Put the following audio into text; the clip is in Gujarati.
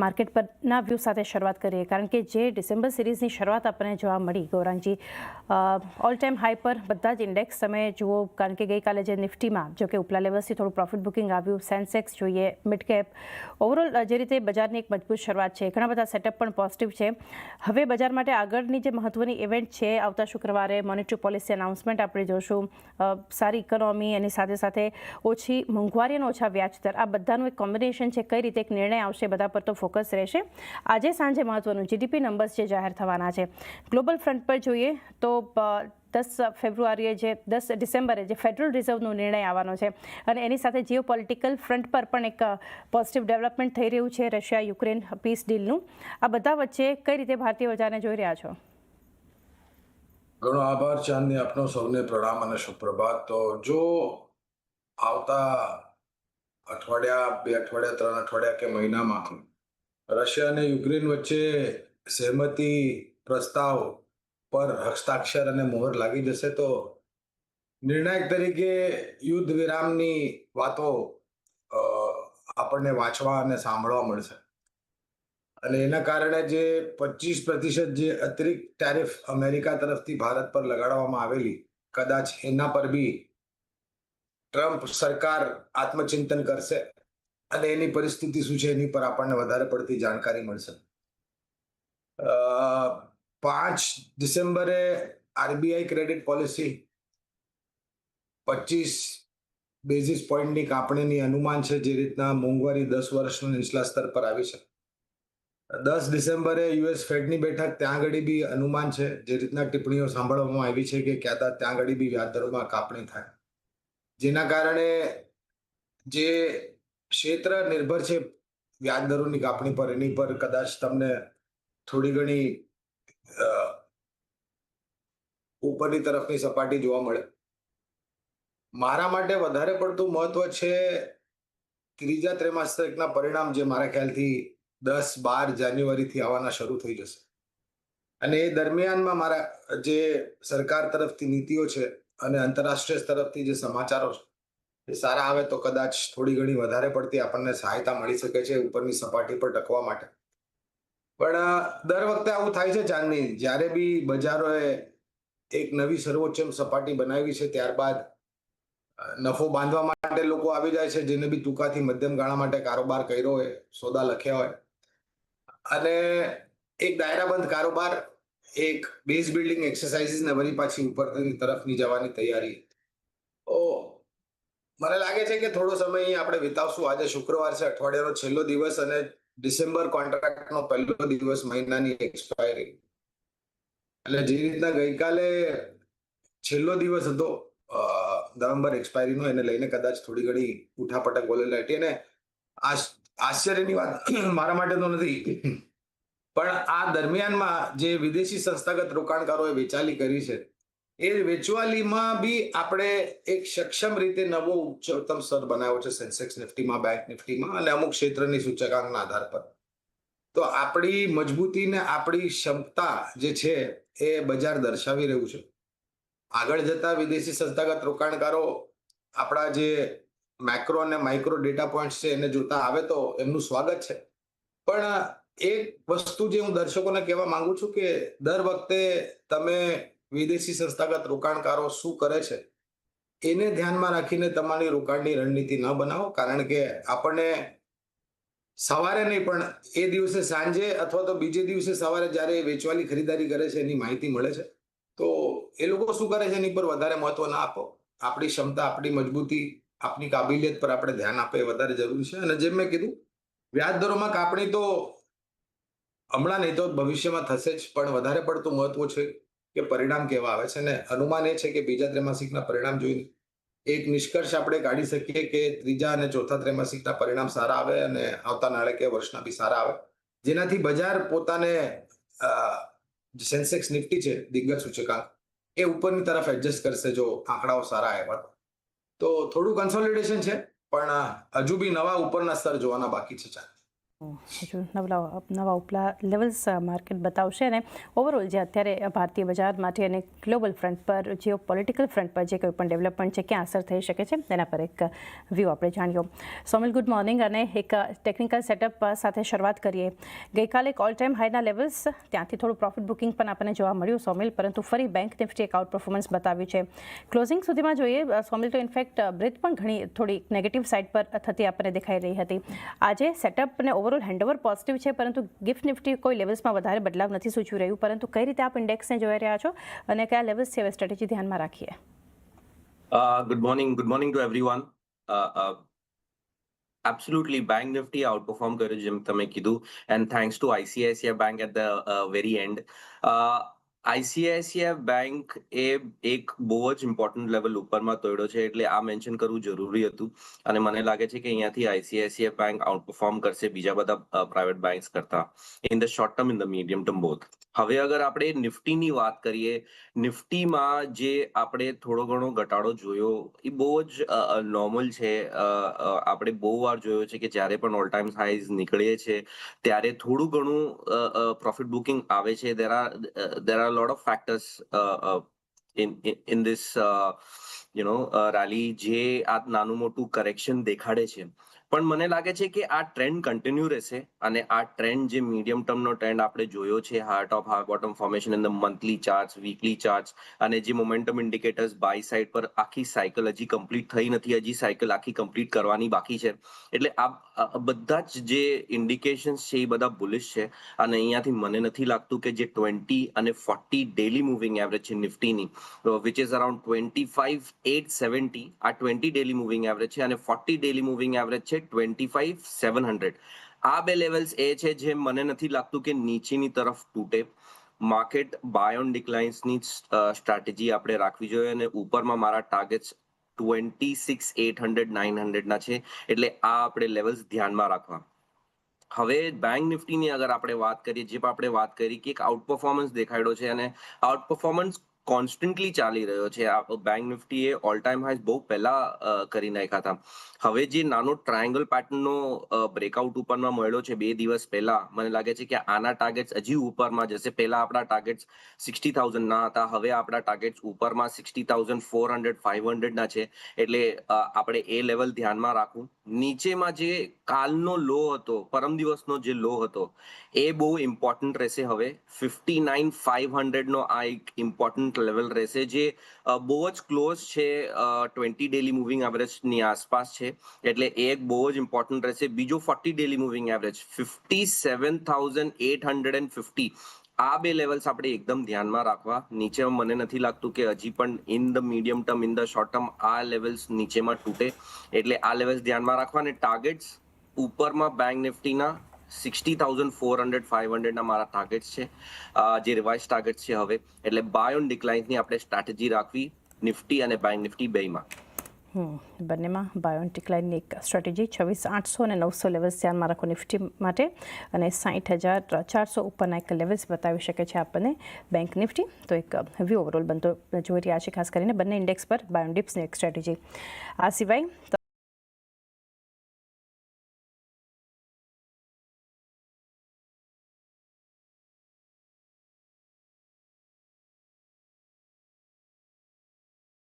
માર્કેટ પરના વ્યૂ સાથે શરૂઆત કરીએ, કારણ કે જે ડિસેમ્બર સિરીઝની શરૂઆત આપણને જોવા મળી ગૌરાંગજી, ઓલ ટાઈમ હાઈ પર બધા જ ઇન્ડેક્સ તમે જુઓ, કારણ કે ગઈકાલે જે નિફ્ટીમાં જો કે ઉપલા લેવલ્સથી થોડું પ્રોફિટ બુકિંગ આવ્યું, સેન્સેક્સ જોઈએ, મિડ કેપ, ઓવરઓલ જે રીતે બજારની એક મજબૂત શરૂઆત છે, ઘણા બધા સેટઅપ પણ પોઝિટિવ છે. હવે બજાર માટે આગળની જે મહત્વની ઇવેન્ટ છે, આવતા શુક્રવારે મોનેટરી પોલિસી અનાઉન્સમેન્ટ આપણે જોશું, સારી ઇકોનોમી, એની સાથે સાથે ઓછી મોંઘવારી અને ઓછા વ્યાજદર, આ બધાનું એક કોમ્બિનેશન છે. કઈ રીતે એક નિર્ણય આવશે, બધા પર તો ફોકસ રહેશે. આજે સાંજે મહત્વનું જીડીપી નંબર્સ જે જાહેર થવાના છે. ગ્લોબલ ફ્રન્ટ પર જોઈએ તો 10 ફેબ્રુઆરીએ જે 10 ડિસેમ્બરે જે ફેડરલ રિઝર્વનો નિર્ણય આવવાનો છે, અને એની સાથે જીઓ પોલિટિકલ ફ્રન્ટ પર પણ એક પોઝિટિવ ડેવલપમેન્ટ થઈ રહ્યું છે, રશિયા યુક્રેન પીસ ડીલનું. આ બધા વચ્ચે કઈ રીતે ભારતીય બજારને જોઈ રહ્યા છો? ઘણો આભાર ચાંદની, આપનો સૌને પ્રણામ અને સુપ્રભાત. તો જો આવતા અઠવાડિયા, 2 અઠવાડિયા, 3 અઠવાડિયા કે મહિનામાં રશિયા અને યુક્રેન વચ્ચે સહેમતી પ્રસ્તાવ પર હસ્તાક્ષર અને મોહર લાગી જશે, તો નિર્ણાયક તરીકે યુદ્ધ વિરામની વાતો અ, આપણને વાંચવા અને સાંભળવા મળશે. અને એના કારણે જે 25% જે અતિરિક્ત ટેરિફ અમેરિકા તરફથી ભારત પર લગાડવામાં આવેલી, કદાચ એના પર બી ટ્રમ્પ સરકાર આત્મચિંતન કરશે અને એની પરિસ્થિતિ શું છે એની પર આપણને વધારે પડતી જાણકારી મળશે. 5 ડિસેમ્બરે આરબીઆઈ ક્રેડિટ પોલિસી 25 બેઝિસ પોઈન્ટની કાપણીની અનુમાન છે, જે રીતના મોંઘવારી 10 વર્ષના નીચલા સ્તર પર આવી છે. 10 ડિસેમ્બરે યુએસ ફેડની બેઠક, ત્યાં આગળ બી અનુમાન છે, જે રીતના ટિપ્પણીઓ સાંભળવામાં આવી છે કે ત્યાં આગળ બી વ્યાજદરોમાં કાપણી થાય, જેના કારણે જે ક્ષેત્ર નિર્ભર છે વ્યાજદરોની કાપણી પર, એની પર કદાચ તમને થોડી ઘણી ઉપરની તરફની સપાટી જોવા મળે. મારા માટે વધારે પડતું મહત્વ છે ત્રીજા ત્રૈમાસિકના પરિણામ, જે મારા ખ્યાલથી 10-12 જાન્યુઆરીથી આવવાના શરૂ થઈ જશે. અને એ દરમિયાનમાં મારા જે સરકાર તરફથી નીતિઓ છે અને આંતરરાષ્ટ્રીય તરફથી જે સમાચારો છે એ સારા આવે તો કદાચ થોડી ઘણી વધારે પડતી આપણને સહાયતા મળી શકે છે ઉપરની સપાટી પર ટકવા માટે. પણ દર વખતે આવું થાય છે ચાંદની, જ્યારે બી બજારોએ એક નવી સર્વોચ્ચ સપાટી બનાવી છે, ત્યારબાદ નફો બાંધવા માટે લોકો આવી જાય છે, જેને બી ટૂંકાથી મધ્યમ ગાળા માટે કારોબાર કર્યો હોય, સોદા લખ્યા હોય, અને એક દાયરાબંધ કારોબાર, એક બેઝ બિલ્ડિંગ એક્સરસાઇઝ ને વળી પાછી ઉપરની તરફની જવાની તૈયારી. તો મને લાગે છે કે થોડો સમય અહીં આપણે વિતાવશું. આજે શુક્રવાર છે, અઠવાડિયાનો છેલ્લો દિવસ, અને ડિસેમ્બર કોન્ટ્રાક્ટનો પહેલો દિવસ, મહિનાની એક્સપાયરી. એટલે જે રીતના ગઈકાલે છેલ્લો દિવસ હતો નવેમ્બર એક્સપાયરીનો, એને લઈને કદાચ થોડી ઘણી ઉઠાપટક વોલેટિલિટી, અને આશ્ચર્યની વાત મારા માટે તો નથી, પણ આ દરમિયાનમાં જે વિદેશી સંસ્થાગત રોકાણકારોએ વેચાલી કરી છે, એ વેચવાલીમાં બી આપણે એક સક્ષમ રીતે નવો ઉચ્ચતમ સ્તર બનાવ્યો છે સેન્સેક્સ નિફ્ટીમાં, બેંક નિફ્ટીમાં, અને અમુક ક્ષેત્રની સૂચકાંકના આધાર પર. તો આપણી મજબૂતી ને આપણી ક્ષમતા જે છે એ બજાર દર્શાવી રહ્યું છે. આગળ જતા વિદેશી સંસ્થાગત રોકાણકારો આપણા જે મેક્રો અને માઇક્રો ડેટા પોઈન્ટ્સ છે એને જોતા આવે તો એમનું સ્વાગત છે. પણ એક વસ્તુ જે હું દર્શકોને કહેવા માંગુ છું કે દર વખતે તમે વિદેશી સંસ્થાગત રોકાણકારો શું કરે છે એને ધ્યાનમાં રાખીને તમારી રોકાણની રણનીતિ ન બનાવો, કારણ કે આપણને સવારે નહીં પણ એ દિવસે સાંજે અથવા તો બીજે દિવસે સવારે જ્યારે વેચવાલી ખરીદારી કરે છે એની માહિતી મળે છે. તો એ લોકો શું કરે છે એની પર વધારે મહત્વ ના આપો. આપણી ક્ષમતા, આપણી મજબૂતી, આપણી કાબિલિયત પર આપણે ધ્યાન આપે એ વધારે જરૂરી છે. અને જેમ મેં કીધું, વ્યાજ દરોમાં કાપણી તો હમણાં નહીં તો ભવિષ્યમાં થશે જ, પણ વધારે પડતું મહત્વ છે કે પરિણામ કેવા આવે છે. અને અનુમાન એ છે કે બીજા ત્રૈમાસિકના પરિણામ જોઈને એક નિષ્કર્ષ આપણે કાઢી શકીએ કે ત્રીજા અને ચોથા ત્રૈમાસિકના પરિણામ સારા આવે અને આવતા નાણાકીય વર્ષના બી સારા આવે, જેનાથી બજાર પોતાને સેન્સેક્સ નિફ્ટી છે, દિગ્ગજ સૂચકાંક, એ ઉપરની તરફ એડજસ્ટ કરશે જો આંકડાઓ સારા આવ્યા તો. થોડું કન્સોલિડેશન છે, પણ હજુ બી નવા ઉપરના સ્તર જોવાના બાકી છે. હજુ નવા ઉપલા લેવલ્સ માર્કેટ બતાવશે અને ઓવરઓલ જે અત્યારે ભારતીય બજાર માટે અને ગ્લોબલ ફ્રન્ટ પર જીઓ પોલિટિકલ ફ્રન્ટ પર જે કોઈ પણ ડેવલપમેન્ટ છે ક્યાં અસર થઈ શકે છે તેના પર એક વ્યૂ આપણે જાણ્યો. Sawmill, good morning. અને એક ટેકનિકલ સેટઅપ સાથે શરૂઆત કરીએ. ગઈકાલે એક ઓલ ટાઈમ હાઈના લેવલ્સ, ત્યાંથી થોડું પ્રોફિટ બુકિંગ પણ આપણને જોવા મળ્યું સોમિલ, પરંતુ ફરી બેંક નિફ્ટી એક આઉટ પરફોર્મન્સ બતાવ્યું છે. ક્લોઝિંગ સુધીમાં જોઈએ સોમિલ તો ઇનફેક્ટ બ્રેથ પણ ઘણી થોડી નેગેટિવ સાઇડ પર થતી આપણને દેખાઈ રહી હતી. આજે સેટઅપ અને ઓવરઓલ હેન્ડઓવર પોઝિટિવ છે, પરંતુ ગિફ્ટ નિફ્ટી કોઈ લેવલ્સમાં વધારે બદલાવ નથી સૂચવી રહ્યું. પરંતુ કઈ રીતે આપ ઇન્ડેક્સને જોઈ રહ્યા છો અને કયા લેવલ્સ છે હવે સ્ટ્રેટેજી ધ્યાનમાં રાખીએ? Good morning to everyone. Absolutely, Bank Nifty outperform કર્યું જેમ તમે કીધું, and thanks to ICICI Bank at the very end. ICICI Bank એ એક બહુ જ ઇમ્પોર્ટન્ટ લેવલ ઉપરમાં તોડ્યો છે, એટલે આ મેન્શન કરવું જરૂરી હતું. અને મને લાગે છે કે અહીંયાથી ICICI Bank આઉટપરફોર્મ કરશે બીજા બધા પ્રાઇવેટ બેંક્સ કરતા in the short term, in the medium term both. હવે અગર આપણે નિફ્ટીની વાત કરીએ, નિફ્ટીમાં જે આપણે થોડો ઘણો ઘટાડો જોયો એ બહુ જ નોર્મલ છે. આપણે બહુ વાર જોયો છે કે જ્યારે પણ ઓલ ટાઈમ હાઈઝ નીકળે છે ત્યારે થોડું ઘણું પ્રોફિટ બુકિંગ આવે છે. there are a lot of factors in this rally જે આ નાનું મોટું કરેક્શન દેખાડે છે. પણ મને લાગે છે કે આ ટ્રેન્ડ કન્ટિન્યુ રહેશે, અને આ ટ્રેન્ડ જે મીડિયમ ટર્મનો ટ્રેન્ડ આપણે જોયો છે, high top high bottom formation in the monthly charts, weekly charts, અને જે મોમેન્ટમ ઇન્ડિકેટર્સ બાય સાઇડ પર આખી સાયકલ હજી કમ્પ્લીટ થઈ નથી, હજી સાયકલ આખી કમ્પ્લીટ કરવાની બાકી છે. એટલે આ બધા જ જે ઇન્ડિકેશન્સ છે એ બધા બુલિશ છે. અને અહીંયાથી મને નથી લાગતું કે જે 20 અને 40 ડેલી મૂવિંગ એવરેજ છે નિફ્ટીની, વિચ ઇઝ અરાઉન્ડ 25,870, આ 20 ડેલી મૂવિંગ એવરેજ છે, અને 40 ડેલી મૂવિંગ એવરેજ છે 25,700. આ બે લેવલ્સ એ છે જે મને નથી લાગતું કે નીચેની તરફ તૂટે. માર્કેટ બાય ઓન ડિક્લાઇન્સની સ્ટ્રેટેજી આપણે રાખવી જોઈએ, અને ઉપરમાં મારા ટાર્ગેટ્સ 26,800, 900 ના છે, એટલે આ આપણે લેવલ્સ ધ્યાનમાં રાખવા. હવે બેંક નિફ્ટીની અગર આપણે વાત કરીએ, જે આપણે વાત કરી કે એક આઉટ પરફોર્મન્સ દેખાડ્યો છે, અને આઉટ પરફોર્મન્સ કોન્સ્ટન્ટલી ચાલી રહ્યો છે. બેંક નિફ્ટીએ ઓલ ટાઈમ હાઈઝ બહુ પહેલા કરી નાખ્યા હતા. હવે જે નાનો ટ્રાયંગલ પેટર્નનો બ્રેકઆઉટ ઉપરમાં મળ્યો છે 2 દિવસ પહેલા, મને લાગે છે કે આના ટાર્ગેટ્સ હજી ઉપરમાં જશે. પહેલા આપણા ટાર્ગેટ્સ 60,000 ના હતા, હવે આપણા ટાર્ગેટ્સ ઉપરમાં 60,400, 500 ના છે. એટલે આપણે એ લેવલ ધ્યાનમાં રાખવું. નીચેમાં જે કાલનો લો હતો, પરમ દિવસનો જે લો હતો, એ બહુ ઇમ્પોર્ટન્ટ રહેશે. હવે 59,500 નો આ એક ઇમ્પોર્ટન્ટ લેવલ રહેશે, જે બહુ જ ક્લોઝ છે 20 ડેલી મૂવિંગ એવરેજની આસપાસ છે. એટલે એ એક બહુ જ ઇમ્પોર્ટન્ટ રહેશે. બીજો 40 ડેલી મૂવિંગ એવરેજ 57,850, આ બે લેવલ્સ આપણે એકદમ ધ્યાનમાં રાખવા. નીચે મને નથી લાગતું કે હજી પણ in the medium term, in the short term આ લેવલ્સ નીચેમાં તૂટે, એટલે આ લેવલ્સ ધ્યાનમાં રાખવા. અને ટાર્ગેટ્સ ઉપરમાં બેંક નિફ્ટીના 60,400, 500 ના મારા ટાર્ગેટ્સ છે, જે રિવાઇઝ ટાર્ગેટ્સ છે હવે. એટલે બાય ઓન ડિક્લાઇન્સની આપણે સ્ટ્રેટેજી રાખવી નિફ્ટી અને બેંક નિફ્ટી બેયમાં. બંનેમાં બાયોન ડિક્લાઇનની એક સ્ટ્રેટેજી. 26,800 અને 900 લેવલ્સ ધ્યાનમાં રાખો નિફ્ટી માટે, અને 60,400 ઉપરના એક લેવલ્સ બતાવી શકે છે આપણને બેંક નિફ્ટી. તો એક વ્યૂ ઓવરઓલ બનતો જોઈ રહ્યા છે, ખાસ કરીને બંને ઇન્ડેક્સ પર બાયોન ડિપ્સની એક સ્ટ્રેટેજી. આ સિવાય